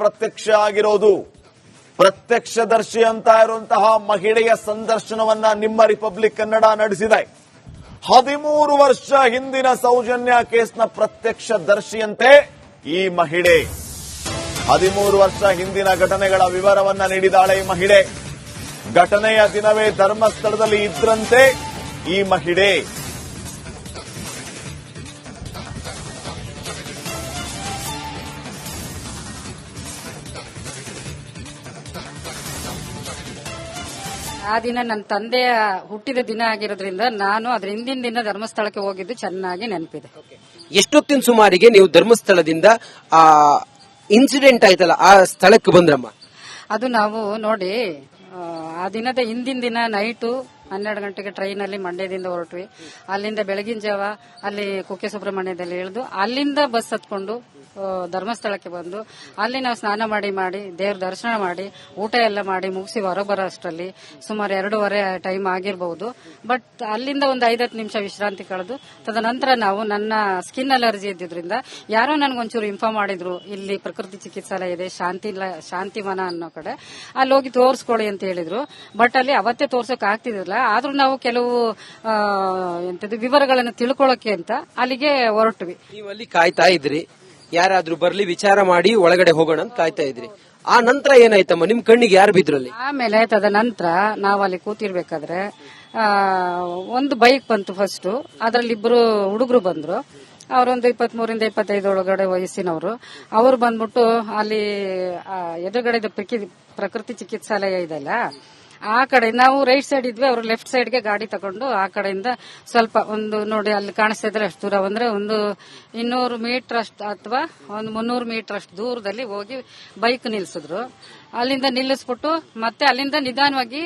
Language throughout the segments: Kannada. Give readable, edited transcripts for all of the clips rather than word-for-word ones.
ಪ್ರತ್ಯಕ್ಷ ಆಗಿರೋದು. ಪ್ರತ್ಯಕ್ಷದರ್ಶಿ ಅಂತ ಇರುವಂತಹ ಮಹಿಳೆಯ ಸಂದರ್ಶನವನ್ನ ನಿಮ್ಮ ರಿಪಬ್ಲಿಕ್ ಕನ್ನಡ ನಡೆಸಿದೆ. 13 ವರ್ಷ ಹಿಂದಿನ ಸೌಜನ್ಯ ಕೇಸ್ನ ಪ್ರತ್ಯಕ್ಷದರ್ಶಿಯಂತೆ ಈ ಮಹಿಳೆ 13 ವರ್ಷ ಹಿಂದಿನ ಘಟನೆಗಳ ವಿವರವನ್ನ ನೀಡಿದಾಳೆ. ಈ ಮಹಿಳೆ ಘಟನೆಯ ದಿನವೇ ಧರ್ಮಸ್ಥಳದಲ್ಲಿ ಇದ್ರಂತೆ ಈ ಮಹಿಳೆ. ಆ ದಿನ ನನ್ನ ತಂದೆಯ ಹುಟ್ಟಿದ ದಿನ ಆಗಿರೋದ್ರಿಂದ ನಾನು ಅದ್ರ ಹಿಂದಿನ ದಿನ ಧರ್ಮಸ್ಥಳಕ್ಕೆ ಹೋಗಿದ್ದು ಚೆನ್ನಾಗಿ ನೆನಪಿದೆ. ಎಷ್ಟೊತ್ತಿನ ಸುಮಾರಿಗೆ ನೀವು ಧರ್ಮಸ್ಥಳದಿಂದ ಆ ಇನ್ಸಿಡೆಂಟ್ ಆಯ್ತಲ್ಲ ಆ ಸ್ಥಳಕ್ಕೆ ಬಂದ್ರಮ್ಮ? ಅದು ನಾವು ನೋಡಿ ಆ ದಿನದ ಹಿಂದಿನ ದಿನ ನೈಟು 12 ಗಂಟೆಗೆ ಟ್ರೈನ್ ಅಲ್ಲಿ ಮಂಡ್ಯದಿಂದ ಹೊರಟ್ವಿ. ಅಲ್ಲಿಂದ ಬೆಳಗಿನ ಜಾವ ಅಲ್ಲಿ ಕುಕ್ಕೆ ಸುಬ್ರಹ್ಮಣ್ಯದಲ್ಲಿ ಇಳಿದು ಅಲ್ಲಿಂದ ಬಸ್ ಹತ್ಕೊಂಡು ಧರ್ಮಸ್ಥಳಕ್ಕೆ ಬಂದು ಅಲ್ಲಿ ನಾವು ಸ್ನಾನ ಮಾಡಿ ದೇವ್ರ ದರ್ಶನ ಮಾಡಿ ಊಟ ಎಲ್ಲ ಮಾಡಿ ಮುಗಿಸಿ ಹೊರಗೆ ಬರೋ ಅಷ್ಟರಲ್ಲಿ ಸುಮಾರು 2:30 ಟೈಮ್ ಆಗಿರಬಹುದು. ಬಟ್ ಅಲ್ಲಿಂದ ಒಂದು 5-10 ನಿಮಿಷ ವಿಶ್ರಾಂತಿ ಕಳೆದು ತದನಂತರ ನಾವು ನನ್ನ ಸ್ಕಿನ್ ಅಲರ್ಜಿ ಇದ್ದಿದ್ರಿಂದ ಯಾರೋ ನನಗೊಂಚೂರು ಇನ್ಫಾರ್ಮ್ ಮಾಡಿದ್ರು, ಇಲ್ಲಿ ಪ್ರಕೃತಿ ಚಿಕಿತ್ಸಾಲಯ ಇದೆ ಶಾಂತಿವನ ಅನ್ನೋ ಕಡೆ, ಅಲ್ಲಿ ಹೋಗಿ ತೋರಿಸ್ಕೊಳ್ಳಿ ಅಂತ ಹೇಳಿದ್ರು. ಬಟ್ ಅಲ್ಲಿ ಅವತ್ತೇ ತೋರ್ಸಕ್ ಆಗ್ತಿದಿಲ್ಲ. ಆದ್ರೂ ನಾವು ಕೆಲವು ವಿವರಗಳನ್ನು ತಿಳ್ಕೊಳ್ಳೋಕೆ ಅಂತ ಅಲ್ಲಿಗೆ ಹೊರಟ್ವಿ. ನೀವು ಅಲ್ಲಿ ಕಾಯ್ತಾ ಇದ್ರಿ, ಯಾರಾದ್ರೂ ಬರ್ಲಿ ವಿಚಾರ ಮಾಡಿ ಒಳಗಡೆ ಹೋಗೋಣ ಅಂತ ಕಾಯ್ತಾ ಇದ್ರಿ. ಆ ನಂತರ ಏನಾಯ್ತಮ್ಮ? ನಿಮ್ ಕಣ್ಣಿಗೆ ಯಾರು ಬಿದ್ರಲ್ಲಿ? ಆಮೇಲೆ ತದನಂತರ ನಾವು ಅಲ್ಲಿ ಕೂತಿರ್ಬೇಕಾದ್ರೆ ಒಂದು ಬೈಕ್ ಬಂತು ಫಸ್ಟ್. ಅದ್ರಲ್ಲಿ 2 ಹುಡುಗರು ಬಂದ್ರು. ಅವರೊಂದು 23 ಇಂದ 25 ಒಳಗಡೆ ವಯಸ್ಸಿನವರು. ಅವರು ಬಂದ್ಬಿಟ್ಟು ಅಲ್ಲಿ ಎದುರುಗಡೆ ಪ್ರಕೃತಿ ಚಿಕಿತ್ಸಾಲಯ ಇದೆಲ್ಲ ಆ ಕಡೆ ನಾವು ರೈಟ್ ಸೈಡ್ ಇದ್ವಿ, ಅವರು ಲೆಫ್ಟ್ ಸೈಡ್ಗೆ ಗಾಡಿ ತಗೊಂಡು ಆ ಕಡೆಯಿಂದ ಸ್ವಲ್ಪ ಒಂದು ನೋಡಿ ಅಲ್ಲಿ ಕಾಣಿಸ್ತಾ ಇದ್ರೆ ಅಷ್ಟು ದೂರ ಅಂದ್ರೆ ಒಂದು 200 ಮೀಟರ್ ಅಷ್ಟು ಅಥವಾ ಒಂದು 300 ಮೀಟರ್ ಅಷ್ಟು ದೂರದಲ್ಲಿ ಹೋಗಿ ಬೈಕ್ ನಿಲ್ಸಿದ್ರು. ಅಲ್ಲಿಂದ ನಿಲ್ಲಿಸ್ಬಿಟ್ಟು ಮತ್ತೆ ಅಲ್ಲಿಂದ ನಿಧಾನವಾಗಿ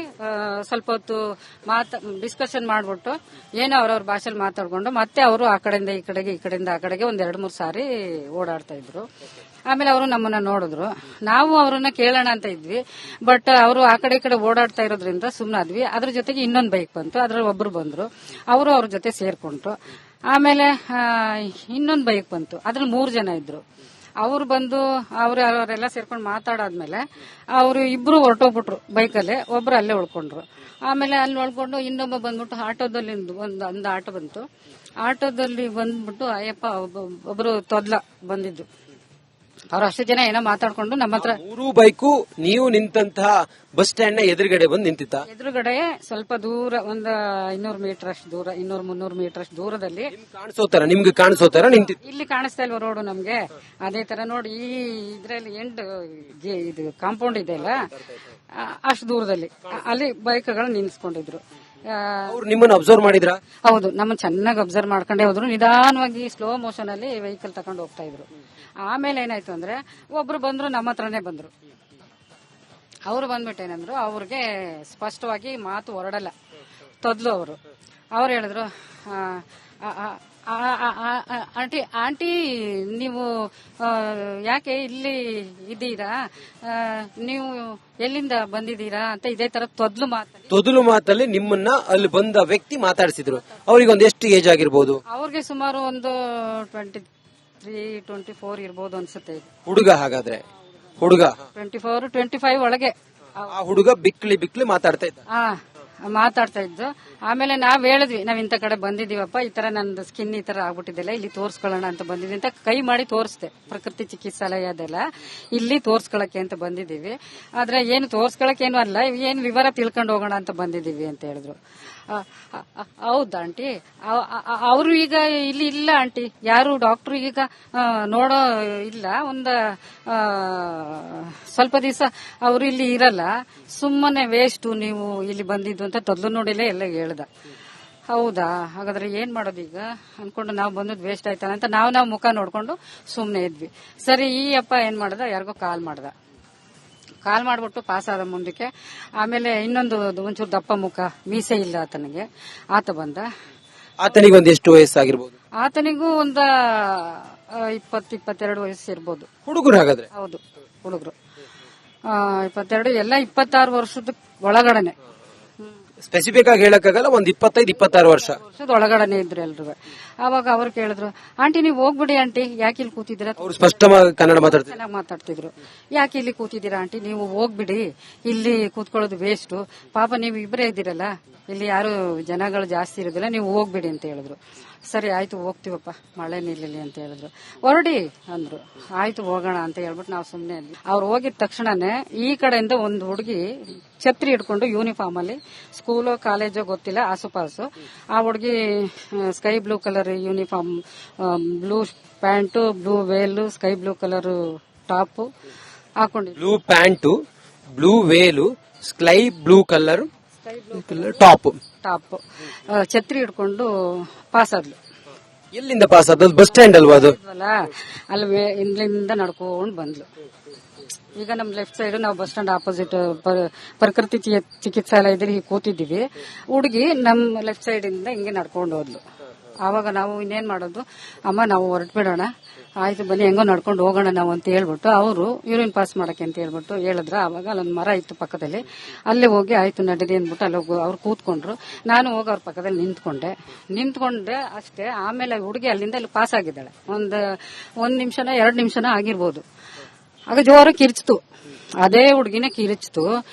ಸ್ವಲ್ಪ ಹೊತ್ತು ಡಿಸ್ಕಷನ್ ಮಾಡ್ಬಿಟ್ಟು ಏನೋ ಅವ್ರವ್ರ ಭಾಷೆಲಿ ಮಾತಾಡ್ಕೊಂಡು ಮತ್ತೆ ಅವರು ಆ ಕಡೆಯಿಂದ ಈ ಕಡೆಯಿಂದ ಆ ಕಡೆಗೆ ಒಂದ್ 2-3 ಸಾರಿ ಓಡಾಡ್ತಾ ಇದ್ರು. ಆಮೇಲೆ ಅವರು ನಮ್ಮನ್ನ ನೋಡಿದ್ರು. ನಾವು ಅವರನ್ನ ಕೇಳೋಣ ಅಂತ ಇದ್ವಿ. ಬಟ್ ಅವರು ಆ ಕಡೆ ಈ ಕಡೆ ಓಡಾಡ್ತಾ ಇರೋದ್ರಿಂದ ಸುಮ್ಮನಾದ್ವಿ. ಅದ್ರ ಜೊತೆಗೆ ಇನ್ನೊಂದು ಬೈಕ್ ಬಂತು, ಅದ್ರಲ್ಲಿ ಒಬ್ರು ಬಂದ್ರು, ಅವರು ಅವ್ರ ಜೊತೆ ಸೇರ್ಕೊಂಡ್ರು. ಆಮೇಲೆ ಇನ್ನೊಂದು ಬೈಕ್ ಬಂತು, ಅದ್ರಲ್ಲಿ 3 ಜನ ಇದ್ರು. ಅವ್ರು ಬಂದು ಅವರೆಲ್ಲ ಸೇರ್ಕೊಂಡು ಮಾತಾಡಾದ್ಮೇಲೆ ಅವರು ಇಬ್ರು ಹೊರಟೋಗ್ಬಿಟ್ರು ಬೈಕಲ್ಲೇ, ಒಬ್ರು ಅಲ್ಲೇ ಉಳ್ಕೊಂಡ್ರು. ಆಮೇಲೆ ಅಲ್ಲಿ ಉಳ್ಕೊಂಡು ಇನ್ನೊಬ್ಬ ಬಂದ್ಬಿಟ್ಟು ಆಟೋದಲ್ಲಿ ಒಂದು ಆಟೋ ಬಂತು. ಆಟೋದಲ್ಲಿ ಬಂದ್ಬಿಟ್ಟು ಅಯ್ಯಪ್ಪ ಒಬ್ರು ತೊದ್ಲ ಬಂದಿದ್ದು. ಅವ್ರು ಅಷ್ಟು ಜನ ಏನೋ ಮಾತಾಡ್ಕೊಂಡು ನಮ್ಮ ಹತ್ರ 3 ಬೈಕು ನೀವು ನಿಂತಹ ಬಸ್ ಸ್ಟ್ಯಾಂಡ್ ನ ಎದುರುಗಡೆ ಬಂದು ನಿಂತಿತ್ತ? ಎದುರುಗಡೆ ಸ್ವಲ್ಪ ದೂರ ಒಂದು 200 ಮೀಟರ್ ಅಷ್ಟು ದೂರ, 200-300 ಮೀಟರ್ ಅಷ್ಟು ದೂರದಲ್ಲಿ ನಿಮ್ಗೆ ಕಾಣಿಸೋತರ ನಿಂತಿತ್ತು. ಇಲ್ಲಿ ಕಾಣಿಸ್ತಾ ಇಲ್ವ ರೋಡು ನಮ್ಗೆ? ಅದೇ ತರ ನೋಡಿ ಈ ಇದ್ರಲ್ಲಿ ಇದು ಕಾಂಪೌಂಡ್ ಇದೆ ಅಲ್ಲ, ಅಷ್ಟು ದೂರದಲ್ಲಿ ಅಲ್ಲಿ ಬೈಕ್ಗಳು ನಿಲ್ಸ್ಕೊಂಡಿದ್ರು. ಅವ್ರು ನಿಮ್ಮನ್ನ ಅಬ್ಸರ್ವ್ ಮಾಡಿದ್ರ? ಹೌದು, ನಮ್ಮನ್ನ ಚೆನ್ನಾಗಿ ಅಬ್ಸರ್ವ್ ಮಾಡ್ಕೊಂಡೇ ಹೋದ್ರು. ನಿಧಾನವಾಗಿ ಸ್ಲೋ ಮೋಷನ್ ಅಲ್ಲಿ ವೆಹಿಕಲ್ ತಗೊಂಡು ಹೋಗ್ತಾ ಇದ್ರು. ಆಮೇಲೆ ಏನಾಯ್ತು ಅಂದ್ರೆ ಒಬ್ರು ಬಂದ್ರು, ನಮ್ಮ ಹತ್ರನೇ ಬಂದ್ರು. ಅವ್ರು ಬಂದ್ಬಿಟ್ಟೇನಂದ್ರು, ಅವ್ರಿಗೆ ಸ್ಪಷ್ಟವಾಗಿ ಮಾತು ಹೊರಡಲ್ಲ, ತೊದ್ಲು ಅವರು. ಅವ್ರು ಹೇಳಿದ್ರು, ಆಂಟಿ ನೀವು ಯಾಕೆ ಇಲ್ಲಿ ಇದ್ದೀರಾ, ನೀವು ಎಲ್ಲಿಂದ ಬಂದಿದ್ದೀರಾ ಅಂತ ಇದೇ ತರ ತೊದ್ಲು ಮಾತಲ್ಲಿ ನಿಮ್ಮನ್ನ ಅಲ್ಲಿ ಬಂದ ವ್ಯಕ್ತಿ ಮಾತಾಡಿಸಿದ್ರು. ಅವ್ರಿಗೆ ಒಂದು ಎಷ್ಟು ಏಜ್ ಆಗಿರ್ಬೋದು? ಅವ್ರಿಗೆ ಸುಮಾರು ಒಂದು 23-24 ಇರ್ಬೋದು ಅನ್ಸುತ್ತೆ. ಹುಡುಗ ಹಾಗಾದ್ರೆ? ಹುಡುಗ 24-25 ಒಳಗೆ. ಆ ಹುಡುಗ ಬಿಕ್ಲಿ ಮಾತಾಡ್ತಾ ಇದ್ದು. ಆಮೇಲೆ ನಾವ್ ಹೇಳಿದ್ವಿ, ನಾವ್ ಇಂಥ ಕಡೆ ಬಂದಿದೀವಪ್ಪ, ಈ ತರ ನಂದು ಸ್ಕಿನ್ ಈ ತರ ಆಗ್ಬಿಟ್ಟಿದೆಲ್ಲ, ಇಲ್ಲಿ ತೋರ್ಸ್ಕೊಳ್ಳೋಣ ಅಂತ ಬಂದಿದ್ವಿ ಅಂತ ಕೈ ಮಾಡಿ ತೋರಿಸ್ದೆ. ಪ್ರಕೃತಿ ಚಿಕಿತ್ಸಾಲಯ ಅದೆಲ್ಲ ಇಲ್ಲಿ ತೋರ್ಸ್ಕೊಳಕ್ಕೆ ಅಂತ ಬಂದಿದೀವಿ. ಆದ್ರೆ ಏನು ತೋರ್ಸ್ಕೊಳಕ್ ಏನು ಅಲ್ಲ, ಏನ್ ವಿವರ ತಿಳ್ಕೊಂಡು ಹೋಗೋಣ ಅಂತ ಬಂದಿದೀವಿ ಅಂತ ಹೇಳಿದ್ರು. ಹೌದಾ ಆಂಟಿ? ಅವರು ಈಗ ಇಲ್ಲಿ ಇಲ್ಲ ಆಂಟಿ, ಯಾರು ಡಾಕ್ಟರ್ ಈಗ ನೋಡೋ ಇಲ್ಲ, ಸ್ವಲ್ಪ ದಿವಸ ಅವರು ಇಲ್ಲಿ ಇರಲ್ಲ, ಸುಮ್ಮನೆ ವೇಸ್ಟ್ ನೀವು ಇಲ್ಲಿ ಬಂದಿದ್ದು ಅಂತ ತೊದ್ಲು ನೋಡಿಲೇ ಎಲ್ಲ ಹೇಳ್ದ. ಹೌದಾ, ಹಾಗಾದ್ರೆ ಏನ್ ಮಾಡೋದು ಈಗ ಅನ್ಕೊಂಡು ನಾವು ಬಂದದ್ದು ವೇಸ್ಟ್ ಆಯ್ತಾನ ಅಂತ ನಾವು ಮುಖ ನೋಡ್ಕೊಂಡು ಸುಮ್ನೆ ಇದ್ವಿ. ಸರಿ, ಈ ಅಪ್ಪ ಏನ್ ಮಾಡ್ದ, ಯಾರಿಗೋ ಕಾಲ್ ಮಾಡ್ಬಿಟ್ಟು ಪಾಸ್ ಆದ ಮುಂದಕ್ಕೆ. ಆಮೇಲೆ ಇನ್ನೊಂದು ಒಂಚೂರು ದಪ್ಪ ಮುಖ, ಮೀಸೆ ಇಲ್ಲ ಆತನಿಗೆ, ಆತ ಬಂದ. ಆತನಿಗೆ ಒಂದು ಎಷ್ಟು ವಯಸ್ಸಾಗಿರ್ಬೋದು? ಆತನಿಗೂ ಒಂದು 20-22 ವಯಸ್ಸು ಇರ್ಬೋದು. ಹುಡುಗರು ಹಾಗಾದ್ರೆ? ಹೌದು, ಹುಡುಗರು 22, ಎಲ್ಲ 26 ವರ್ಷದ ಒಳಗಡೆನೆ. ಸ್ಪೆಸಿಫಿಕ್ ಆಗಿ ಹೇಳಕ್ಕಾಗಲ್ಲ, ಒಂದು 25-26 ವರ್ಷದ ಒಳಗಡೆನೆ ಇದ್ರು ಎಲ್ರು. ಅವಾಗ ಅವ್ರು ಕೇಳಿದ್ರು, ಆಂಟಿ ನೀವು ಹೋಗ್ಬಿಡಿ ಆಂಟಿ, ಯಾಕೆ ಇಲ್ಲಿ ಕೂತಿದ್ದೀರಾ? ಅವ್ರು ಸ್ಪಷ್ಟವಾಗಿ ಕನ್ನಡ ಮಾತಾಡ್ತಾರೆ. ಚೆನ್ನಾಗಿ ಮಾತಾಡ್ತಿದ್ರು. ಯಾಕೆ ಇಲ್ಲಿ ಕೂತಿದ್ದೀರಾ ಆಂಟಿ, ನೀವು ಹೋಗ್ಬಿಡಿ, ಇಲ್ಲಿ ಕೂತ್ಕೊಳ್ಳೋದು ವೇಸ್ಟ್, ಪಾಪ ನೀವು ಇಬ್ಬರೇ ಇದ್ದೀರಲ್ಲ, ಇಲ್ಲಿ ಯಾರು ಜನಗಳು ಜಾಸ್ತಿ ಇರೋದಿಲ್ಲ, ನೀವು ಹೋಗ್ಬಿಡಿ ಅಂತ ಹೇಳಿದ್ರು. ಸರಿ ಆಯ್ತು ಹೋಗ್ತೀವಪ್ಪ, ಮಳೆ ನಿಲ್ಲಲಿ ಅಂತ ಹೇಳಿದ್ರು. ಹೊರಡಿ ಅಂದ್ರು. ಆಯ್ತು ಹೋಗೋಣ ಅಂತ ಹೇಳ್ಬಿಟ್ಟು ನಾವು ಸುಮ್ಮನೆ ಇದ್ವಿ. ಅವ್ರು ಹೋಗಿದ ತಕ್ಷಣನೇ ಈ ಕಡೆಯಿಂದ ಒಂದು ಹುಡುಗಿ ಛತ್ರಿ ಹಿಡ್ಕೊಂಡು ಯೂನಿಫಾರ್ಮ್ ಅಲ್ಲಿ, ಸ್ಕೂಲೋ ಕಾಲೇಜೋ ಗೊತ್ತಿಲ್ಲ, ಆಸುಪಾಸು, ಆ ಹುಡುಗಿ sky blue colour uniform, blue pant, blue ವೇಲು, ಸ್ಕೈ ಬ್ಲೂ ಕಲರ್ ಟಾಪ್ ಹಾಕೊಂಡಿದ್ರು. ಬ್ಲೂ ಪ್ಯಾಂಟು, ಬ್ಲೂ ವೇಲು, ಸ್ಕೈ ಬ್ಲೂ ಕಲರ್ ಟಾಪ್ ಛತ್ರಿ ಹಿಡ್ಕೊಂಡು ಪಾಸ್ ಆದ್ಲು. ಎಲ್ಲಿಂದ ಪಾಸ್ ಆದದ್ದು? ಬಸ್ ಸ್ಟ್ಯಾಂಡ್ ಅಲ್ವಾ ಅದು? ಅಲ್ಲಿ ಇಲ್ಲಿಂದ ನಡ್ಕೊಂಡು ಬಂದ್ಲು. ಈಗ ನಮ್ ಲೆಫ್ಟ್ ಸೈಡ್ ನಾವು ಬಸ್ ಸ್ಟ್ಯಾಂಡ್ ಆಪೋಸಿಟ್ ಪ್ರಕೃತಿ ಚಿಕಿತ್ಸಾಲಯದಲ್ಲಿ ಹೀಗೆ ಕೂತಿದ್ದೀವಿ. ಹುಡುಗಿ ನಮ್ ಲೆಫ್ಟ್ ಸೈಡ್ ಇಂದ ಹಿಂಗೆ ನಡ್ಕೊಂಡು ಹೋದ್ಲು. ಆವಾಗ ನಾವು ಇನ್ನೇನ್ ಮಾಡೋದು, ಅಮ್ಮ ನಾವು ಹೊರಟ್ಬಿಡೋಣ, ಆಯ್ತು ಬನ್ನಿ ಹೆಂಗೋ ನಡ್ಕೊಂಡು ಹೋಗೋಣ ನಾವು ಅಂತ ಹೇಳ್ಬಿಟ್ಟು ಅವರು ಯೂರಿನ್ ಪಾಸ್ ಮಾಡಕ್ಕೆ ಅಂತ ಹೇಳ್ಬಿಟ್ಟು ಹೇಳಿದ್ರ. ಅವಾಗ ಅಲ್ಲೊಂದು ಮರ ಇತ್ತು ಪಕ್ಕದಲ್ಲಿ, ಅಲ್ಲಿ ಹೋಗಿ ಆಯ್ತು ನಡೀರಿ ಅಂದ್ಬಿಟ್ಟು ಅಲ್ಲಿ ಹೋಗಿ ಅವ್ರು ಕೂತ್ಕೊಂಡ್ರು. ನಾನು ಹೋಗಿ ಅವ್ರ ಪಕ್ಕದಲ್ಲಿ ನಿಂತ್ಕೊಂಡೆ ಅಷ್ಟೇ. ಆಮೇಲೆ ಹುಡುಗಿ ಅಲ್ಲಿಂದ ಅಲ್ಲಿ ಪಾಸ್ ಆಗಿದ್ದಾಳೆ. ಒಂದ್ ನಿಮಿಷನ 2 ನಿಮಿಷನ ಆಗಿರ್ಬೋದು. ಆಗ ಜೋರ ಕಿರ್ಚಿತು, ಅದೇ ಹುಡುಗಿನ ಕಿರಿಚಿತು.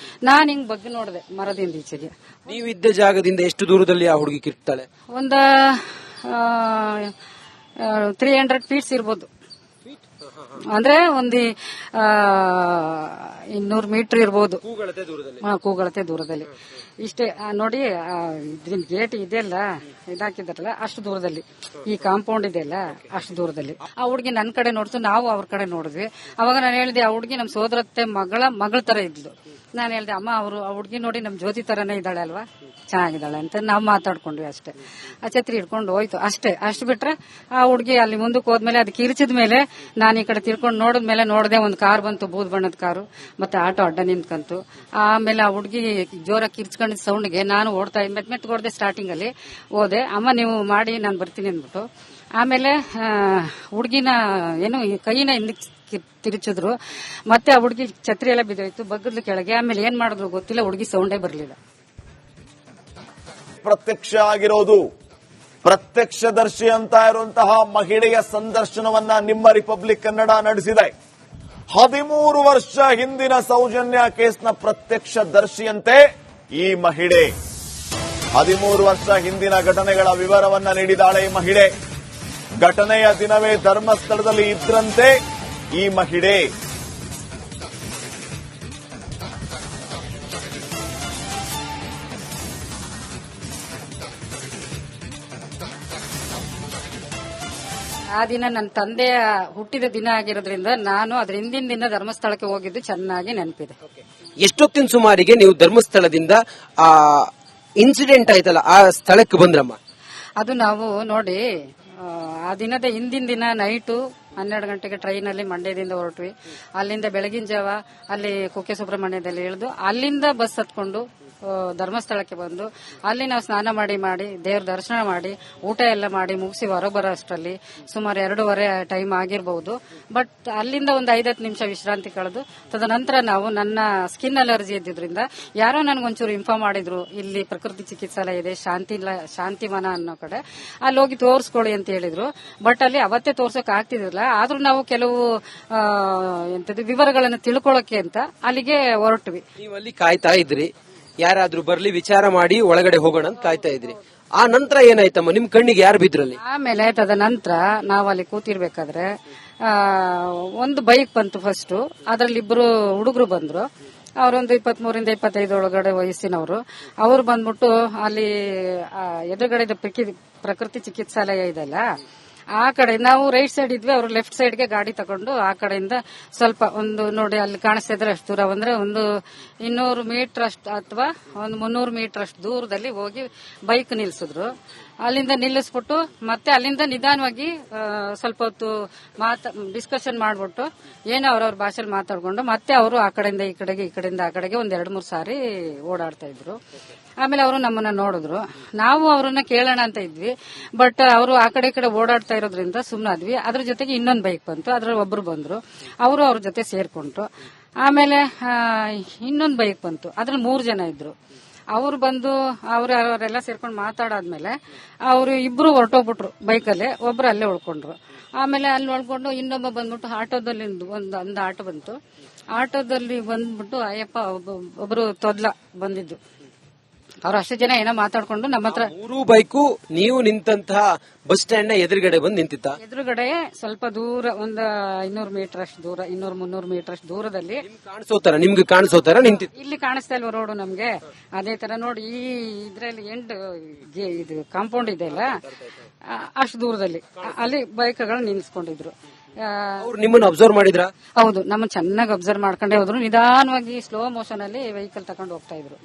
ನಾನ್ ಹಿಂಗ್ ಬಗ್ಗೆ ನೋಡಿದೆ ಮರದಿಂದ ಈಚೆಗೆ. ನೀವಿದ್ದ ಜಾಗದಿಂದ ಎಷ್ಟು ದೂರದಲ್ಲಿ ಆ ಹುಡುಗಿ ಕಿರ್ತಾಳೆ? ಒಂದ 300 ಫೀಟ್ಸ್ ಇರ್ಬೋದು, ಅಂದ್ರೆ ಒಂದು 200 ಮೀಟರ್ ಇರ್ಬೋದು, ಕೂಗಳತೆ ದೂರದಲ್ಲಿ. ಇಷ್ಟೇ ನೋಡಿ, ಇದ್ರಿಂದ ಗೇಟ್ ಇದೆಯಲ್ಲ ಇದಾಕಿದಾರಲ್ಲ ಅಷ್ಟು ದೂರದಲ್ಲಿ, ಈ ಕಾಂಪೌಂಡ್ ಇದೆಯಲ್ಲ ಅಷ್ಟು ದೂರದಲ್ಲಿ. ಆ ಹುಡುಗಿ ನನ್ ಕಡೆ ನೋಡ್ತು, ನಾವು ಅವ್ರ ಕಡೆ ನೋಡಿದ್ವಿ. ಅವಾಗ ನಾನು ಹೇಳಿದೆ, ಆ ಹುಡುಗಿ ನಮ್ ಸೋದರತ್ತೆ ಮಗಳ ತರ ಇದ್ಲು. ನಾನು ಹೇಳಿದೆ, ಅಮ್ಮ ಆ ಹುಡುಗಿ ನೋಡಿ ನಮ್ ಜ್ಯೋತಿ ತರನೇ ಇದ್ದಾಳೆ ಅಲ್ವಾ, ಚೆನ್ನಾಗಿದ್ದಾಳೆ ಅಂತ ನಾವು ಮಾತಾಡ್ಕೊಂಡ್ವಿ ಅಷ್ಟೇ. ಆ ಛತ್ರಿ ಹಿಡ್ಕೊಂಡು ಹೋಯ್ತು ಅಷ್ಟೇ. ಅಷ್ಟು ಬಿಟ್ರೆ ಆ ಹುಡುಗಿ ಅಲ್ಲಿ ಮುಂದಕ್ಕೆ ಹೋದ್ಮೇಲೆ ಅದು ಕಿರಿಚಿದ ಮೇಲೆ ನಾನು ಈ ಕಡೆ ತಿರ್ಕೊಂಡು ನೋಡಿದ್ಮೇಲೆ ನೋಡದೆ ಒಂದು ಕಾರ್ ಬಂತು, ಬೂದ್ ಬಣ್ಣದ ಕಾರು, ಮತ್ತೆ ಆಟೋ ಅಡ್ಡ ನಿಂತ್ಕಂತು. ಆಮೇಲೆ ಆ ಹುಡುಗಿ ಜೋರ ಕಿರ್ಚ್ಕೊಂಡಿದ್ದ ಸೌಂಡ್ಗೆ ನಾನು ಓಡ್ತಾ ಮೆತ್ಮೆತ್ಕೊಡ್ದೆ. ಸ್ಟಾರ್ಟಿಂಗ್ ಅಲ್ಲಿ ಹೋದೆ, ಅಮ್ಮ ನೀವು ಮಾಡಿ ನಾನು ಬರ್ತೀನಿ ಅಂದ್ಬಿಟ್ಟು. ಆಮೇಲೆ ಹುಡುಗಿನ ಏನು ಕೈನ ಹಿಂದಕ್ಕೆ ತಿರುಚಿದ್ರು. ಮತ್ತೆ ಆ ಹುಡುಗಿ ಛತ್ರಿ ಎಲ್ಲ ಬಿದ್ದೋಯ್ತು, ಬಗ್ಗದ್ಲು ಕೆಳಗೆ. ಆಮೇಲೆ ಏನ್ ಮಾಡಿದ್ರು ಗೊತ್ತಿಲ್ಲ, ಹುಡುಗಿ ಸೌಂಡೇ ಬರಲಿಲ್ಲ. ಪ್ರತ್ಯಕ್ಷ ಆಗಿರೋದು, ಪ್ರತ್ಯಕ್ಷದರ್ಶಿ ಅಂತ ಇರುವಂತಹ ಮಹಿಳೆಯ ಸಂದರ್ಶನವನ್ನ ನಿಮ್ಮ ರಿಪಬ್ಲಿಕ್ ಕನ್ನಡ ನಡೆಸಿದೆ. 13 ವರ್ಷ ಹಿಂದಿನ ಸೌಜನ್ಯ ಕೇಸ್ನ ಪ್ರತ್ಯಕ್ಷದರ್ಶಿಯಂತೆ ಈ ಮಹಿಳೆ 13 ವರ್ಷ ಹಿಂದಿನ ಘಟನೆಗಳ ವಿವರವನ್ನ ನೀಡಿದಾಳೆ ಈ ಮಹಿಳೆ. ಘಟನೆಯ ದಿನವೇ ಧರ್ಮಸ್ಥಳದಲ್ಲಿ ಇದ್ರಂತೆ ಈ ಮಹಿಳೆ. ಆ ದಿನ ನನ್ನ ತಂದೆಯ ಹುಟ್ಟಿದ ದಿನ ಆಗಿರೋದ್ರಿಂದ ನಾನು ಅದ್ರ ಹಿಂದಿನ ದಿನ ಧರ್ಮಸ್ಥಳಕ್ಕೆ ಹೋಗಿದ್ದು ಚೆನ್ನಾಗಿ ನೆನಪಿದೆ. ಎಷ್ಟೊತ್ತಿನ ಸುಮಾರಿಗೆ ನೀವು ಧರ್ಮಸ್ಥಳದಿಂದ ಆ ಇನ್ಸಿಡೆಂಟ್ ಆಯ್ತಲ್ಲ ಆ ಸ್ಥಳಕ್ಕೆ ಬಂದ್ರಮ್ಮ? ಅದು ನಾವು ನೋಡಿ, ಆ ದಿನದ ಹಿಂದಿನ ದಿನ ನೈಟು 12 ಗಂಟೆಗೆ ಟ್ರೈನಲ್ಲಿ ಮಂಡ್ಯದಿಂದ ಹೊರಟ್ವಿ. ಅಲ್ಲಿಂದ ಬೆಳಗಿನ ಜಾವ ಅಲ್ಲಿ ಕುಕ್ಕೆ ಸುಬ್ರಹ್ಮಣ್ಯದಲ್ಲಿ ಇಳಿದು ಅಲ್ಲಿಂದ ಬಸ್ ಹತ್ಕೊಂಡು ಧರ್ಮಸ್ಥಳಕ್ಕೆ ಬಂದು ಅಲ್ಲಿ ನಾವು ಸ್ನಾನ ಮಾಡಿ ದೇವ್ರ ದರ್ಶನ ಮಾಡಿ ಊಟ ಎಲ್ಲ ಮಾಡಿ ಮುಗಿಸಿ ಹೊರಗೆ ಬರೋ ಅಷ್ಟರಲ್ಲಿ ಸುಮಾರು 2:30 ಟೈಮ್ ಆಗಿರಬಹುದು. ಬಟ್ ಅಲ್ಲಿಂದ ಒಂದು 5-10 ನಿಮಿಷ ವಿಶ್ರಾಂತಿ ಕಳೆದು ತದನಂತರ ನಾವು, ನನ್ನ ಸ್ಕಿನ್ ಅಲರ್ಜಿ ಇದ್ದಿದ್ರಿಂದ ಯಾರೋ ನನಗೊಂಚೂರು ಇನ್ಫಾರ್ಮ್ ಮಾಡಿದ್ರು, ಇಲ್ಲಿ ಪ್ರಕೃತಿ ಚಿಕಿತ್ಸಾಲಯ ಇದೆ ಶಾಂತಿವನ ಅನ್ನೋ ಕಡೆ, ಅಲ್ಲಿ ಹೋಗಿ ತೋರಿಸ್ಕೊಳ್ಳಿ ಅಂತ ಹೇಳಿದ್ರು. ಬಟ್ ಅಲ್ಲಿ ಅವತ್ತೇ ತೋರ್ಸಕ್ ಆಗ್ತಿದ್ದಿಲ್ಲ. ಆದ್ರೂ ನಾವು ಕೆಲವು ವಿವರಗಳನ್ನು ತಿಳ್ಕೊಳ್ಳೋಕೆ ಅಂತ ಅಲ್ಲಿಗೆ ಹೊರಟ್ವಿ. ನೀವು ಅಲ್ಲಿ ಕಾಯ್ತಾ ಇದ್ರಿ, ಯಾರಾದ್ರೂ ಬರ್ಲಿ ವಿಚಾರ ಮಾಡಿ ಒಳಗಡೆ ಹೋಗೋಣ ಅಂತ ಕಾಯ್ತಾ ಇದ್ರಿ. ಆ ನಂತರ ಏನಾಯ್ತಮ್ಮ? ನಿಮ್ ಕಣ್ಣಿಗೆ ಯಾರು ಬಿದ್ರಲ್ಲಿ? ಆಮೇಲೆ ತದನಂತರ ನಾವು ಅಲ್ಲಿ ಕೂತಿರ್ಬೇಕಾದ್ರೆ ಒಂದು ಬೈಕ್ ಬಂತು ಫಸ್ಟ್. ಅದ್ರಲ್ಲಿ 2 ಹುಡುಗರು ಬಂದ್ರು. ಅವರೊಂದು 23 ಇಂದ 25 ಒಳಗಡೆ ವಯಸ್ಸಿನವರು. ಅವರು ಬಂದ್ಬಿಟ್ಟು ಅಲ್ಲಿ ಎದುರುಗಡೆ ಪ್ರಕೃತಿ ಚಿಕಿತ್ಸಾಲಯ ಇದೆಲ್ಲ, ಆ ಕಡೆ ನಾವು ರೈಟ್ ಸೈಡ್ ಇದ್ವಿ, ಅವರು ಲೆಫ್ಟ್ ಸೈಡ್ಗೆ ಗಾಡಿ ತಗೊಂಡು ಆ ಕಡೆಯಿಂದ ಸ್ವಲ್ಪ ಒಂದು ನೋಡಿ ಅಲ್ಲಿ ಕಾಣಿಸ್ತಾ ಇದ್ರೆ ಅಷ್ಟು ದೂರ ಅಂದ್ರೆ ಒಂದು 200 ಮೀಟರ್ ಅಷ್ಟು ಅಥವಾ ಒಂದು 300 ಮೀಟರ್ ಅಷ್ಟು ದೂರದಲ್ಲಿ ಹೋಗಿ ಬೈಕ್ ನಿಲ್ಸಿದ್ರು. ಅಲ್ಲಿಂದ ನಿಲ್ಲಿಸ್ಬಿಟ್ಟು ಮತ್ತೆ ಅಲ್ಲಿಂದ ನಿಧಾನವಾಗಿ ಸ್ವಲ್ಪ ಹೊತ್ತು ಡಿಸ್ಕಷನ್ ಮಾಡ್ಬಿಟ್ಟು ಏನೋ ಅವ್ರವ್ರ ಭಾಷೆಯಲ್ಲಿ ಮಾತಾಡ್ಕೊಂಡು ಮತ್ತೆ ಅವರು ಆ ಕಡೆಯಿಂದ ಈ ಕಡೆಗೆ ಈ ಕಡೆಯಿಂದ ಆ ಕಡೆಗೆ ಒಂದ್ 2-3 ಸಾರಿ ಓಡಾಡ್ತಾ ಇದ್ರು. ಆಮೇಲೆ ಅವರು ನಮ್ಮನ್ನ ನೋಡಿದ್ರು. ನಾವು ಅವ್ರನ್ನ ಕೇಳೋಣ ಅಂತ ಇದ್ವಿ, ಬಟ್ ಅವರು ಆ ಕಡೆ ಈ ಕಡೆ ಓಡಾಡ್ತಾ ಇರೋದ್ರಿಂದ ಸುಮ್ಮನಾದ್ವಿ. ಅದ್ರ ಜೊತೆಗೆ ಇನ್ನೊಂದು ಬೈಕ್ ಬಂತು, ಅದ್ರಲ್ಲಿ ಒಬ್ರು ಬಂದ್ರು, ಅವರು ಅವ್ರ ಜೊತೆ ಸೇರ್ಕೊಂಡ್ರು. ಆಮೇಲೆ ಇನ್ನೊಂದು ಬೈಕ್ ಬಂತು, ಅದ್ರಲ್ಲಿ 3 ಜನ ಇದ್ರು. ಅವ್ರು ಬಂದು ಅವರೆಲ್ಲ ಸೇರ್ಕೊಂಡು ಮಾತಾಡಾದ್ಮೇಲೆ ಅವರು ಇಬ್ರು ಹೊರಟೋಗ್ಬಿಟ್ರು ಬೈಕಲ್ಲಿ, ಒಬ್ರು ಅಲ್ಲೇ ಉಳ್ಕೊಂಡ್ರು. ಆಮೇಲೆ ಅಲ್ಲಿ ಉಳ್ಕೊಂಡು ಇನ್ನೊಬ್ಬ ಬಂದ್ಬಿಟ್ಟು ಆಟೋದಲ್ಲಿ ಒಂದು ಆಟೋ ಬಂತು. ಆಟೋದಲ್ಲಿ ಬಂದ್ಬಿಟ್ಟು ಅಯ್ಯಪ್ಪ ಒಬ್ರು ತೊದ್ಲ ಬಂದಿದ್ದು. ಅವ್ರು ಅಷ್ಟು ಜನ ಏನೋ ಮಾತಾಡ್ಕೊಂಡು ನಮ್ಮ ಹತ್ರ 3 ಬೈಕು ನೀವು ನಿಂತಹ ಬಸ್ ಸ್ಟ್ಯಾಂಡ್ ನ ಎದುರುಗಡೆ ಬಂದು ನಿಂತಿತ್ತ. ಎದುರುಗಡೆ ಸ್ವಲ್ಪ ದೂರ, ಒಂದು 200 ಮೀಟರ್ ಅಷ್ಟು ದೂರ, 200-300 ಮೀಟರ್ ಅಷ್ಟು ದೂರದಲ್ಲಿ ನಿಮ್ಗೆ ಕಾಣಿಸೋತರ ನಿಂತಿತ್ತು. ಇಲ್ಲಿ ಕಾಣಿಸ್ತಾ ಇಲ್ವ ರೋಡು ನಮ್ಗೆ? ಅದೇ ತರ ನೋಡಿ, ಈ ಇದ್ರಲ್ಲಿ ಇದು ಕಾಂಪೌಂಡ್ ಇದೆ ಅಲ್ಲ, ಅಷ್ಟು ದೂರದಲ್ಲಿ ಅಲ್ಲಿ ಬೈಕ್ಗಳು ನಿಲ್ಸ್ಕೊಂಡಿದ್ರು. ಅವ್ರು ನಿಮ್ಮನ್ನು ಅಬ್ಸರ್ವ್ ಮಾಡಿದ್ರ? ಹೌದು, ನಮ್ಮ ಚೆನ್ನಾಗಿ ಅಬ್ಸರ್ವ್ ಮಾಡ್ಕೊಂಡೇ ಹೋದ್ರು. ನಿಧಾನವಾಗಿ ಸ್ಲೋ ಮೋಷನ್ ಅಲ್ಲಿ ವೆಹಿಕಲ್ ತಗೊಂಡು ಹೋಗ್ತಾ ಇದ್ರು.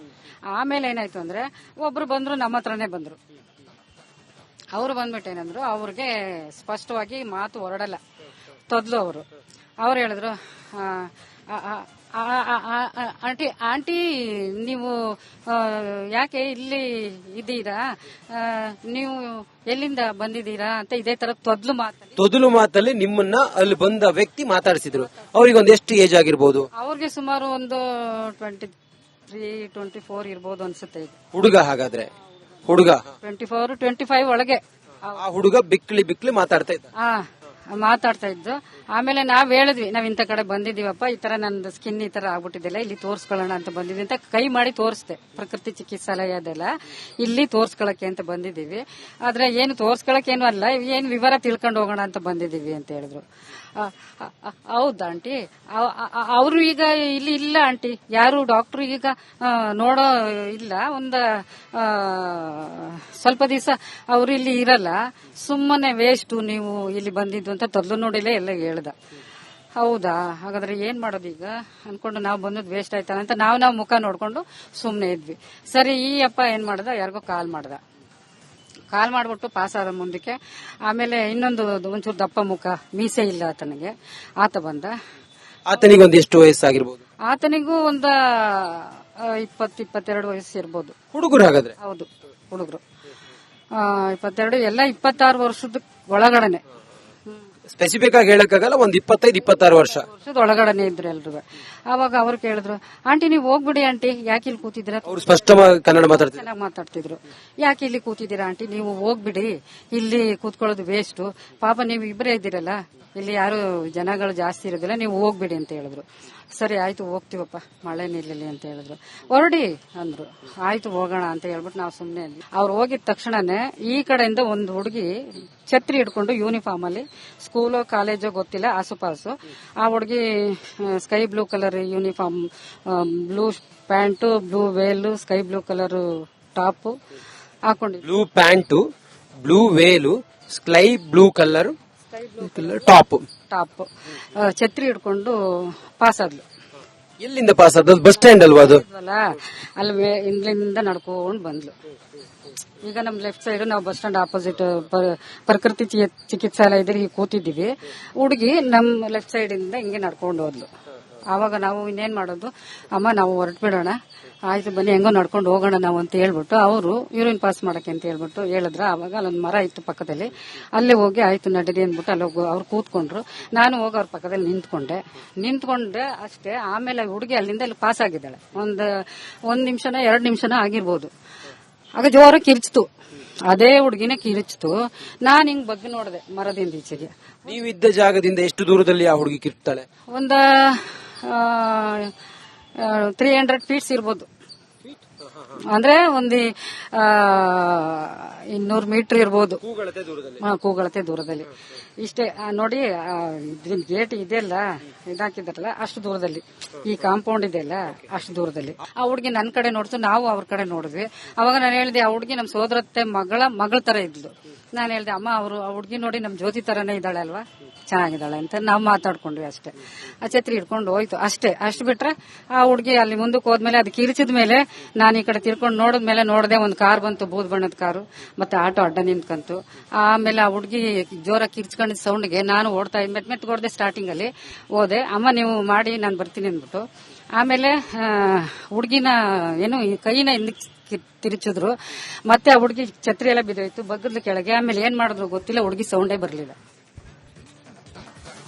ಆಮೇಲೆ ಏನಾಯ್ತು ಅಂದ್ರೆ ಒಬ್ರು ಬಂದ್ರು, ನಮ್ಮ ಹತ್ರನೇ ಬಂದ್ರು. ಅವರು ಬಂದ್ಬಿಟ್ಟು ಏನಂದ್ರು, ಅವ್ರಿಗೆ ಸ್ಪಷ್ಟವಾಗಿ ಮಾತು ಹೊರಡಲ್ಲ, ತೊದ್ಲು ಅವರು. ಅವ್ರು ಹೇಳಿದ್ರು, ಆಂಟಿ ನೀವು ಯಾಕೆ ಇಲ್ಲಿ ಇದ್ದೀರಾ, ನೀವು ಎಲ್ಲಿಂದ ಬಂದಿದ್ದೀರಾ ಅಂತ ಇದೇ ತರ ತೊದ್ಲು ಮಾತಲ್ಲಿ ನಿಮ್ಮನ್ನ ಅಲ್ಲಿ ಬಂದ ವ್ಯಕ್ತಿ ಮಾತಾಡಿಸಿದ್ರು. ಅವ್ರಿಗೆ ಒಂದು ಎಷ್ಟು ಏಜ್ ಆಗಿರ್ಬೋದು? ಅವ್ರಿಗೆ ಸುಮಾರು ಒಂದು 23-24 ಇರ್ಬೋದು ಅನ್ಸುತ್ತೆ. ಹುಡುಗ ಹಾಗಾದ್ರೆ? ಹುಡುಗ 24-25 ಒಳಗೆ. ಆ ಹುಡುಗ ಬಿಕ್ಲಿ ಮಾತಾಡ್ತಾ ಇದ್ದು. ಆಮೇಲೆ ನಾವ್ ಹೇಳಿದ್ವಿ, ನಾವ್ ಇಂಥ ಕಡೆ ಬಂದಿದೀವಪ್ಪ, ಈ ತರ ನಂದು ಸ್ಕಿನ್ ಈ ತರ ಆಗ್ಬಿಟ್ಟಿದೆಲ್ಲ, ಇಲ್ಲಿ ತೋರ್ಸ್ಕೊಳ್ಳೋಣ ಅಂತ ಬಂದಿದ್ವಿ ಅಂತ ಕೈ ಮಾಡಿ ತೋರಿಸ್ದೆ. ಪ್ರಕೃತಿ ಚಿಕಿತ್ಸಾಲಯದೆಲ್ಲ ಇಲ್ಲಿ ತೋರ್ಸ್ಕೊಳಕ್ಕೆ ಅಂತ ಬಂದಿದೀವಿ. ಆದ್ರೆ ಏನು ತೋರ್ಸ್ಕೊಳಕ್ ಏನು ಅಲ್ಲ, ಏನ್ ವಿವರ ತಿಳ್ಕೊಂಡು ಹೋಗೋಣ ಅಂತ ಬಂದಿದೀವಿ ಅಂತ ಹೇಳಿದ್ರು. ಹೌದಾ ಆಂಟಿ? ಅವರು ಈಗ ಇಲ್ಲಿ ಇಲ್ಲ ಆಂಟಿ, ಯಾರು ಡಾಕ್ಟರ್ ಈಗ ನೋಡೋ ಇಲ್ಲ, ಸ್ವಲ್ಪ ದಿವಸ ಅವರು ಇಲ್ಲಿ ಇರಲ್ಲ, ಸುಮ್ಮನೆ ವೇಸ್ಟ್ ನೀವು ಇಲ್ಲಿ ಬಂದಿದ್ದು ಅಂತ ತೊದ್ಲು ನೋಡಿಲ್ಲ ಎಲ್ಲ ಹೇಳ್ದ. ಹೌದಾ, ಹಾಗಾದ್ರೆ ಏನ್ ಮಾಡೋದು ಈಗ ಅನ್ಕೊಂಡು ನಾವು ಬಂದದ್ದು ವೇಸ್ಟ್ ಆಯ್ತಾ ಅಂತ ನಾವು ಮುಖ ನೋಡ್ಕೊಂಡು ಸುಮ್ನೆ ಇದ್ವಿ. ಸರಿ, ಈ ಅಪ್ಪ ಏನ್ ಮಾಡ್ದ, ಯಾರಿಗೋ ಕಾಲ್ ಮಾಡ್ಬಿಟ್ಟು ಪಾಸ್ ಆದ ಮುಂದಕ್ಕೆ. ಆಮೇಲೆ ಇನ್ನೊಂದು ಒಂಚೂರು ದಪ್ಪ ಮುಖ, ಮೀಸೆ ಇಲ್ಲ ಆತನಿಗೆ, ಆತ ಬಂದ. ಆತನಿಗೆ ಒಂದು ಎಷ್ಟು ವಯಸ್ಸಾಗಿರ್ಬೋದು? ಆತನಿಗೂ ಒಂದು 20-22 ವಯಸ್ಸು ಇರ್ಬೋದು. ಹುಡುಗರು ಹಾಗಾದ್ರೆ? ಹೌದು, ಹುಡುಗರು 22, ಎಲ್ಲ 26 ವರ್ಷದ ಒಳಗಡೆನೆ. ಸ್ಪೆಸಿಫಿಕ್ ಆಗಿ ಹೇಳಕ್ಕಾಗಲ್ಲ, ಒಂದು 25-26 ವರ್ಷದ ಒಳಗಡೆನೆ ಇದ್ರು ಎಲ್ರು. ಅವಾಗ ಅವ್ರು ಕೇಳಿದ್ರು, ಆಂಟಿ ನೀವು ಹೋಗ್ಬಿಡಿ ಆಂಟಿ, ಯಾಕೆ ಇಲ್ಲಿ ಕೂತಿದ್ದೀರಾ? ಅವ್ರು ಸ್ಪಷ್ಟವಾಗಿ ಕನ್ನಡ ಚೆನ್ನಾಗಿ ಮಾತಾಡ್ತಿದ್ರು. ಯಾಕೆ ಇಲ್ಲಿ ಕೂತಿದ್ದೀರಾ ಆಂಟಿ, ನೀವು ಹೋಗ್ಬಿಡಿ, ಇಲ್ಲಿ ಕೂತ್ಕೊಳ್ಳೋದು ವೇಸ್ಟ್, ಪಾಪ ನೀವು ಇಬ್ಬರೇ ಇದ್ದೀರಲ್ಲ, ಇಲ್ಲಿ ಯಾರು ಜನಗಳು ಜಾಸ್ತಿ ಇರೋದಿಲ್ಲ, ನೀವು ಹೋಗ್ಬಿಡಿ ಅಂತ ಹೇಳಿದ್ರು. ಸರಿ ಆಯ್ತು ಹೋಗ್ತೀವಪ್ಪ, ಮಳೆ ನಿಲ್ಲಲಿ ಅಂತ ಹೇಳಿದ್ರು. ಹೊರಡಿ ಅಂದ್ರು. ಆಯ್ತು ಹೋಗೋಣ ಅಂತ ಹೇಳ್ಬಿಟ್ಟು ನಾವು ಸುಮ್ನೆ ಇದ್ವಿ. ಅವ್ರು ಹೋಗಿದ ತಕ್ಷಣನೇ ಈ ಕಡೆಯಿಂದ ಒಂದು ಹುಡುಗಿ ಛತ್ರಿ ಹಿಡ್ಕೊಂಡು ಯೂನಿಫಾರ್ಮ್ ಅಲ್ಲಿ, ಸ್ಕೂಲೋ ಕಾಲೇಜೋ ಗೊತ್ತಿಲ್ಲ, ಆಸುಪಾಸು, ಆ ಹುಡುಗಿ sky blue colour uniform, blue pant, blue ವೇಲು, ಸ್ಕೈ ಬ್ಲೂ ಕಲರ್ ಟಾಪ್ ಹಾಕೊಂಡಿದ್ರು. ಬ್ಲೂ ಪ್ಯಾಂಟು, ಬ್ಲೂ ವೇಲು, ಸ್ಕೈ ಬ್ಲೂ ಕಲರ್ ಟಾಪ್ ಛತ್ರಿ ಹಿಡ್ಕೊಂಡು ಪಾಸ್ ಆದ್ಲು. ಎಲ್ಲಿಂದ ಪಾಸ್ ಆದ? ಬಸ್ ಸ್ಟ್ಯಾಂಡ್ ಅಲ್ವಾ ಅದು? ಅಲ್ಲಿ ಇಲ್ಲಿಂದ ನಡ್ಕೊಂಡು ಬಂದ್ಲು. ಈಗ ನಮ್ ಲೆಫ್ಟ್ ಸೈಡ್ ನಾವು ಬಸ್ ಸ್ಟ್ಯಾಂಡ್ ಆಪೋಸಿಟ್ ಪ್ರಕೃತಿ ಚಿಕಿತ್ಸಾಲಯದಲ್ಲಿ ಕೂತಿದ್ದೀವಿ. ಹುಡುಗಿ ನಮ್ ಲೆಫ್ಟ್ ಸೈಡ್ ಇಂದ ಹಿಂಗೆ ನಡ್ಕೊಂಡು ಹೋದ್ಲು. ಆವಾಗ ನಾವು ಇನ್ನೇನ್ ಮಾಡೋದು, ಅಮ್ಮ ನಾವು ಹೊರಟ್ಬಿಡೋಣ, ಆಯ್ತು ಬನ್ನಿ ಹೆಂಗೋ ನಡ್ಕೊಂಡು ಹೋಗೋಣ ನಾವು ಅಂತ ಹೇಳ್ಬಿಟ್ಟು ಅವರು ಯೂರಿನ್ ಪಾಸ್ ಮಾಡಕ್ಕೆ ಅಂತ ಹೇಳ್ಬಿಟ್ಟು ಹೇಳಿದ್ರ. ಆವಾಗ ಅಲ್ಲೊಂದು ಮರ ಇತ್ತು ಪಕ್ಕದಲ್ಲಿ, ಅಲ್ಲೇ ಹೋಗಿ ಆಯ್ತು ನಡೀರಿ ಅಂದ್ಬಿಟ್ಟು ಅಲ್ಲಿ ಅವ್ರು ಕೂತ್ಕೊಂಡ್ರು. ನಾನು ಹೋಗಿ ಅವ್ರ ಪಕ್ಕದಲ್ಲಿ ನಿಂತ್ಕೊಂಡೆ ಅಷ್ಟೇ. ಆಮೇಲೆ ಹುಡುಗಿ ಅಲ್ಲಿಂದ ಅಲ್ಲಿ ಪಾಸ್ ಆಗಿದ್ದಾಳೆ. ಒಂದ್ ನಿಮಿಷನೋ 2 ನಿಮಿಷನೋ ಆಗಿರ್ಬೋದು. ಆಗ ಜೋರ ಕಿರ್ಚ್ತು, ಅದೇ ಹುಡುಗಿನೇ ಕಿರಿಚ್ತು. ನಾನ್ ಹಿಂಗ್ ಬಗ್ಗೆ ನೋಡಿದೆ ಮರದಿಂದ ಈಚೆಗೆ. ನೀವಿದ್ದ ಜಾಗದಿಂದ ಎಷ್ಟು ದೂರದಲ್ಲಿ ಆ ಹುಡುಗಿ ಕಿರ್ತಾಳೆ? ಒಂದು 300 ಫೀಟ್ಸ್ ಇರ್ಬೋದು, ಅಂದ್ರೆ ಒಂದು 200 ಮೀಟರ್ ಇರ್ಬೋದು, ಕೂಗಳತೆ ದೂರದಲ್ಲಿ. ಇಷ್ಟೇ ನೋಡಿ, ಗೇಟ್ ಇದೆಯಲ್ಲ ಇದಾಕಿದಾರಲ್ಲ ಅಷ್ಟು ದೂರದಲ್ಲಿ, ಈ ಕಾಂಪೌಂಡ್ ಇದೆಯಲ್ಲ ಅಷ್ಟು ದೂರದಲ್ಲಿ. ಆ ಹುಡುಗಿ ನನ್ ಕಡೆ ನೋಡ್ತು, ನಾವು ಅವ್ರ ಕಡೆ ನೋಡಿದ್ವಿ. ಅವಾಗ ನಾನು ಹೇಳಿದೆ, ಆ ಹುಡುಗಿ ನಮ್ ಸೋದರತ್ತೆ ಮಗಳ ತರ ಇದ್ಲು. ನಾನು ಹೇಳಿದೆ, ಅಮ್ಮ ಆ ಹುಡುಗಿ ನೋಡಿ ನಮ್ ಜ್ಯೋತಿ ತರನೇ ಇದ್ದಾಳೆ ಅಲ್ವಾ, ಚೆನ್ನಾಗಿದ್ದಾಳೆ ಅಂತ ನಾವು ಮಾತಾಡ್ಕೊಂಡ್ವಿ ಅಷ್ಟೇ. ಆ ಛತ್ರಿ ಹಿಡ್ಕೊಂಡು ಹೋಯ್ತು ಅಷ್ಟೇ. ಅಷ್ಟು ಬಿಟ್ರೆ ಆ ಹುಡುಗಿ ಅಲ್ಲಿ ಮುಂದಕ್ಕೆ ಹೋದ್ಮೇಲೆ ಅದು ಕಿರಿಚಿದ ಮೇಲೆ ನಾನು ಈ ಕಡೆ ತಿರ್ಕೊಂಡು ನೋಡಿದ್ಮೇಲೆ ನೋಡದೆ ಒಂದು ಕಾರ್ ಬಂತು, ಬೂದ್ ಬಣ್ಣದ ಕಾರು, ಮತ್ತೆ ಆಟೋ ಅಡ್ಡ ನಿಂತ್ಕಂತು. ಆಮೇಲೆ ಆ ಹುಡುಗಿ ಜೋರ ಕಿರ್ಚ್ಕೊಂಡಿದ್ದ ಸೌಂಡ್ಗೆ ನಾನು ಓಡ್ತಾ ಮೆತ್ಮೆತ್ಕೊಡ್ದೆ. ಸ್ಟಾರ್ಟಿಂಗ್ ಅಲ್ಲಿ ಹೋದೆ, ಅಮ್ಮ ನೀವು ಮಾಡಿ ನಾನು ಬರ್ತೀನಿ ಅಂದ್ಬಿಟ್ಟು. ಆಮೇಲೆ ಹುಡುಗಿನ ಏನು ಕೈನ ಹಿಂದಕ್ಕೆ ತಿರುಚಿದ್ರು. ಮತ್ತೆ ಆ ಹುಡುಗಿ ಛತ್ರಿ ಎಲ್ಲ ಬಿದ್ದೋಯ್ತು ಬಗ್ಗದ ಕೆಳಗೆ. ಆಮೇಲೆ ಏನ್ ಮಾಡಿದ್ರು ಗೊತ್ತಿಲ್ಲ, ಹುಡುಗಿ ಸೌಂಡೇ ಬರ್ಲಿಲ್ಲ.